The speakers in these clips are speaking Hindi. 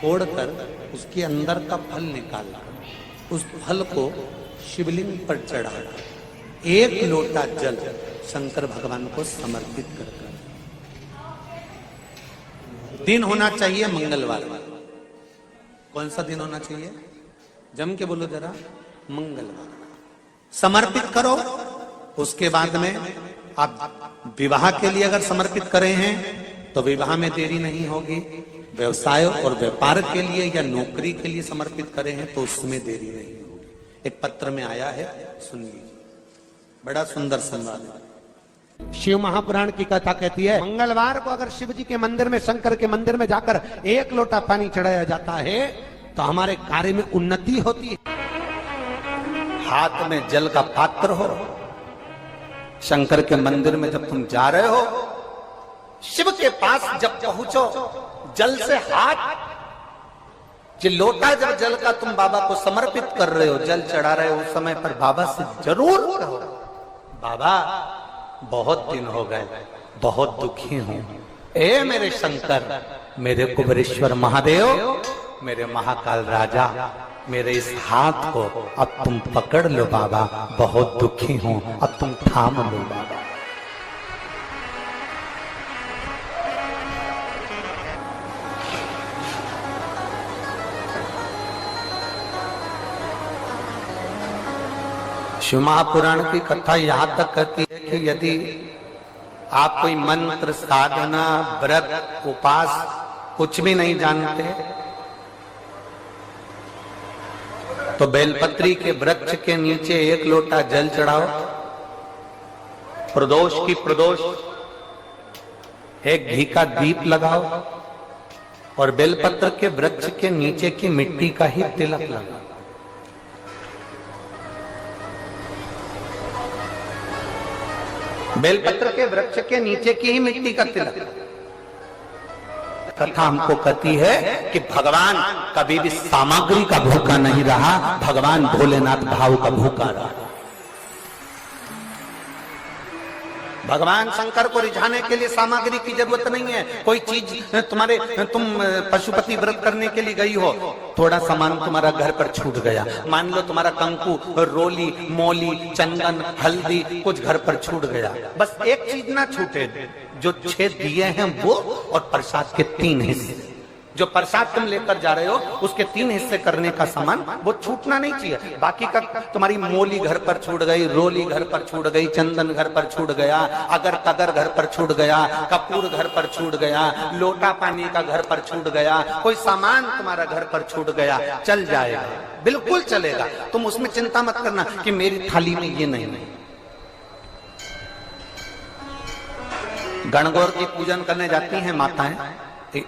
फोड़कर उसके अंदर का फल निकालकर उस फल को शिवलिंग पर चढ़ाकर 1 लोटा जल शंकर भगवान को समर्पित कर दिन होना चाहिए मंगलवार। कौन सा दिन होना चाहिए? जम के बोलो जरा, मंगलवार। समर्पित करो। उसके बाद में आप विवाह के लिए अगर समर्पित करे हैं तो विवाह में देरी नहीं होगी। व्यवसाय और व्यापार के लिए या नौकरी के लिए समर्पित करे हैं तो उसमें देरी नहीं होगी। एक पत्र में आया है, सुनिए, बड़ा सुंदर संवाद है। शिव महापुराण की कथा कहती है, मंगलवार को अगर शिव जी के मंदिर में, शंकर के मंदिर में जाकर 1 लोटा पानी चढ़ाया जाता है तो हमारे कार्य में उन्नति होती है। हाथ में जल का पात्र हो, शंकर के मंदिर में जब तुम जा रहे हो, शिव के पास जब पहुंचो, जल से हाथ, जो लोटा जब जल का तुम बाबा को समर्पित कर रहे हो, जल चढ़ा रहे हो, उस समय पर बाबा से जरूर कहो, बाबा बहुत दिन हो गए, बहुत दुखी हूं, ए मेरे शंकर, मेरे कुबेरेश्वर महादेव, मेरे महाकाल राजा, मेरे इस हाथ को अब तुम पकड़ लो बाबा, बहुत दुखी हूं, अब तुम थाम लो बाबा। शिव महापुराण की कथा यहां तक कहती है कि यदि आप कोई मंत्र, साधना, व्रत, उपास कुछ भी नहीं जानते तो बेलपत्री के वृक्ष के नीचे 1 लोटा जल चढ़ाओ, प्रदोष की प्रदोष, 1 घी का दीप लगाओ और बेलपत्र के वृक्ष के नीचे की मिट्टी का ही तिलक लगाओ। बेलपत्र के वृक्ष के नीचे की ही मिट्टी का तिलक। कथा हमको कहती है कि भगवान कभी भी सामग्री का भूखा नहीं रहा, भगवान भोलेनाथ भाव का भूखा रहा। भगवान शंकर को रिझाने के लिए सामग्री की जरूरत नहीं है। कोई चीज तुम पशुपति व्रत करने के लिए गई हो, थोड़ा सामान तुम्हारा घर पर छूट गया, मान लो तुम्हारा कंकु, रोली, मौली, चंदन, हल्दी कुछ घर पर छूट गया, बस एक चीज ना छूटे, जो 6 दिए हैं वो और प्रसाद के 3 हिस्से। जो प्रसाद तुम लेकर जा रहे हो उसके 3 हिस्से करने का सामान वो छूटना नहीं चाहिए। बाकी का तुम्हारी मोली घर पर छूट गई, रोली घर पर छूट गई, चंदन घर पर छूट गया, अगर कगर घर पर छूट गया, कपूर घर पर छूट गया, लोटा पानी का घर पर छूट गया, कोई सामान तुम्हारा घर पर छूट गया, चल जाएगा, बिल्कुल चलेगा। तुम उसमें चिंता मत करना कि मेरी थाली में ये नहीं। गणगौर की पूजन करने जाती हैं माताएं,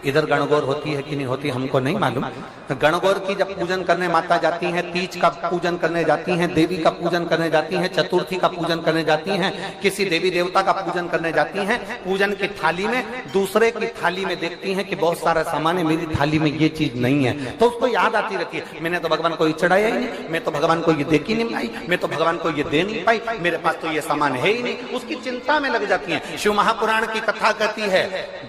इधर गणगौर होती है कि नहीं होती हमको नहीं मालूम। गणगौर की जब पूजन करने माता जाती हैं, तीज का पूजन करने जाती हैं, देवी का पूजन करने जाती हैं, चतुर्थी का पूजन करने जाती हैं, किसी देवी देवता का पूजन करने जाती हैं, पूजन की थाली में दूसरे की थाली में देखती हैं कि बहुत सारा सामान है, मेरी थाली में ये चीज नहीं है, तो उसको याद आती रहती है, मैंने तो भगवान को ये चढ़ाया ही नहीं, मैं तो भगवान को ये दे ही नहीं पाई, मैं तो भगवान को ये दे नहीं पाई, मेरे पास तो ये सामान है ही नहीं, उसकी चिंता में लग जाती है। शिव महापुराण की कथा कहती है,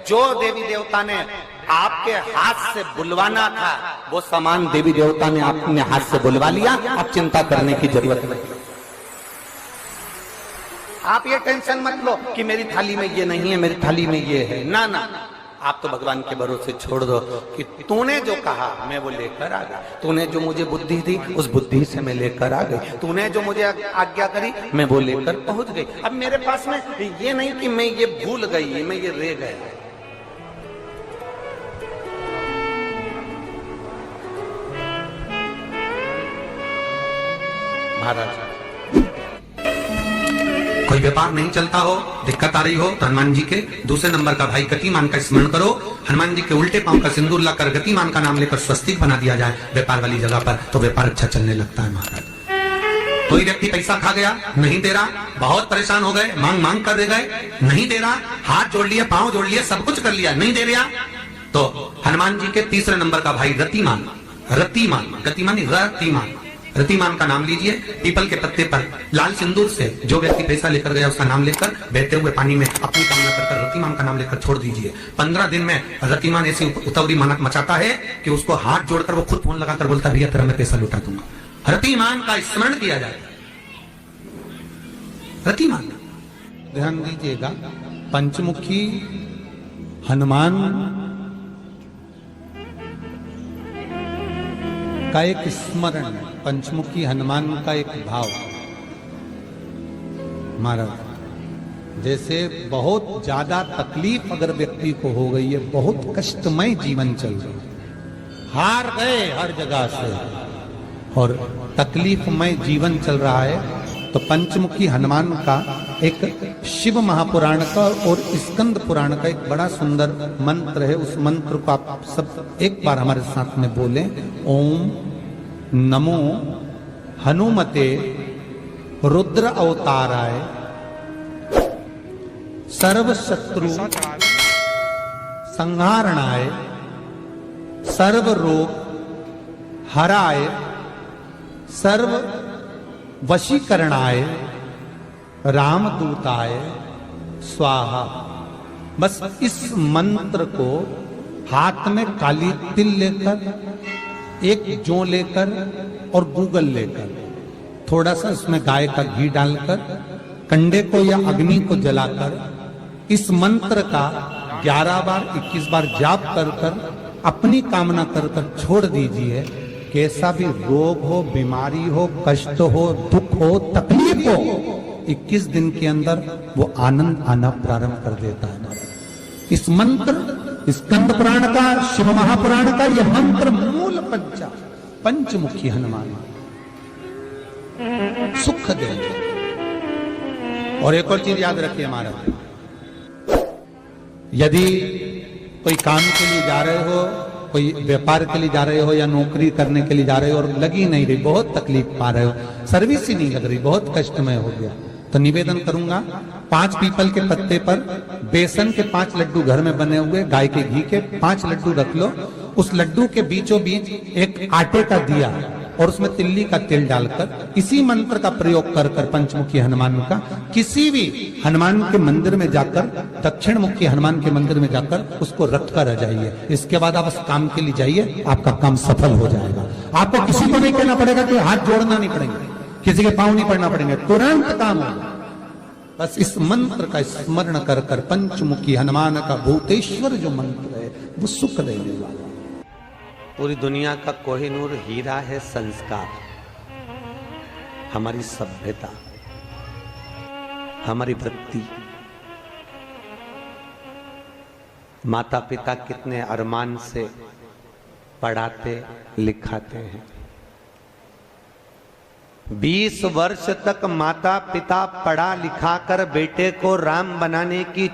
जो देवी देवता ने आपके हाथ से बुलवाना था वो सामान देवी देवता ने अपने हाथ से बुलवा लिया, अब चिंता करने की जरूरत नहीं। आप ये टेंशन मत लो कि मेरी थाली में ये नहीं है, मेरी थाली में ये है, ना ना, आप तो भगवान के भरोसे छोड़ दो कि तूने जो कहा मैं वो लेकर आ गया, तूने जो मुझे बुद्धि दी उस बुद्धि से मैं लेकर आ गई, तूने जो मुझे आज्ञा करी मैं वो लेकर पहुंच गई। अब मेरे पास में ये नहीं कि मैं ये भूल गई, मैं ये रह गया। महाराज कोई व्यापार नहीं चलता हो, दिक्कत आ रही हो तो हनुमान जी के दूसरे नंबर का भाई गतिमान का स्मरण करो, हनुमान जी के उल्टे पांव का सिंदूर लाकर गतिमान का नाम लेकर स्वस्तिक बना दिया जाए व्यापार वाली जगह पर, तो व्यापार अच्छा चलने लगता है। महाराज कोई व्यक्ति पैसा खा गया, नहीं दे रहा, बहुत परेशान हो गए, मांग मांग कर दे गए, नहीं दे रहा, हाथ जोड़ लिया, पांव जोड़ लिया, सब कुछ कर लिया, नहीं दे रहा, तो हनुमान जी के तीसरे नंबर का भाई रतिमान, रतिमान, गतिमान रतिमान, रतिमान का नाम लीजिए, पीपल के पत्ते पर लाल सिंदूर से जो व्यक्ति पैसा लेकर गया उसका नाम लेकर बहते हुए पानी में अपनी कामना कर रतिमान का नाम लेकर छोड़ दीजिए। 15 दिन में रतिमान ऐसी उतावली मचाता है कि उसको हाथ जोड़कर वो खुद फोन लगाकर बोलता भैया तेरा मैं पैसा लुटा दूंगा। रतिमान का स्मरण किया जाए। रतिमान ध्यान दीजिएगा, पंचमुखी हनुमान का एक स्मरण, पंचमुखी हनुमान का एक भाव। महाराज जैसे बहुत ज्यादा तकलीफ अगर व्यक्ति को हो गई है, बहुत कष्टमय जीवन चल रहा है, हार गए हर जगह से और तकलीफमय जीवन चल रहा है, तो पंचमुखी हनुमान का एक शिव महापुराण का और स्कंद पुराण का एक बड़ा सुंदर मंत्र है। उस मंत्र को आप सब एक बार हमारे साथ में बोलें। ओम नमो हनुमते रुद्र अवताराय सर्व शत्रु संहारणाय सर्व रोग हराय सर्व वशीकरणाय रामदूताय स्वाहा। बस इस मंत्र को हाथ में काली तिल लेकर, एक जौ लेकर और गूगल लेकर, थोड़ा सा उसमें गाय का घी डालकर, कंडे को या अग्नि को जलाकर इस मंत्र का 11 बार 21 बार जाप कर कर अपनी कामना कर कर छोड़ दीजिए। कैसा भी रोग हो, बीमारी हो, कष्ट हो, दुख हो, तकलीफ हो, 21 दिन के अंदर वो आनंद आना प्रारंभ कर देता है। इस मंत्र, स्कंद पुराण का, शिव महापुराण का यह मंत्र मूल पंचमुखी हनुमान सुख देंगे। और एक और चीज याद रखिए महाराज, यदि कोई काम के लिए जा रहे हो, कोई व्यापार के लिए जा रहे हो या नौकरी करने के लिए जा रहे हो और लगी नहीं रही, बहुत तकलीफ पा रहे हो, सर्विस ही नहीं लग रही, बहुत कष्टमय हो गया, तो निवेदन करूंगा 5 पीपल के पत्ते पर बेसन के 5 लड्डू घर में बने हुए, गाय के घी के 5 लड्डू रख लो। उस लड्डू के बीचों बीच एक आटे का दिया और उसमें तिल्ली का तेल डालकर इसी मंत्र का प्रयोग कर कर पंचमुखी हनुमान का किसी भी हनुमान के मंदिर में जाकर, दक्षिण मुखी हनुमान के मंदिर में जाकर उसको रख कर आ जाइए। इसके बाद आप उस काम के लिए जाइए, आपका काम सफल हो जाएगा। आपको किसी को नहीं कहना पड़ेगा, कि हाथ जोड़ना नहीं पड़ेंगे, किसी के पांव नहीं पड़ना पड़ेंगे, तुरंत काम होगा। बस इस मंत्र का स्मरण कर कर पंचमुखी हनुमान का भूतेश्वर जो मंत्र है वो सुख देने वाला। पूरी दुनिया का कोहिनूर हीरा है संस्कार, हमारी सभ्यता, हमारी वृत्ति। माता पिता कितने अरमान से पढ़ाते लिखाते हैं। 20 वर्ष तक माता पिता पढ़ा लिखा कर बेटे को राम बनाने की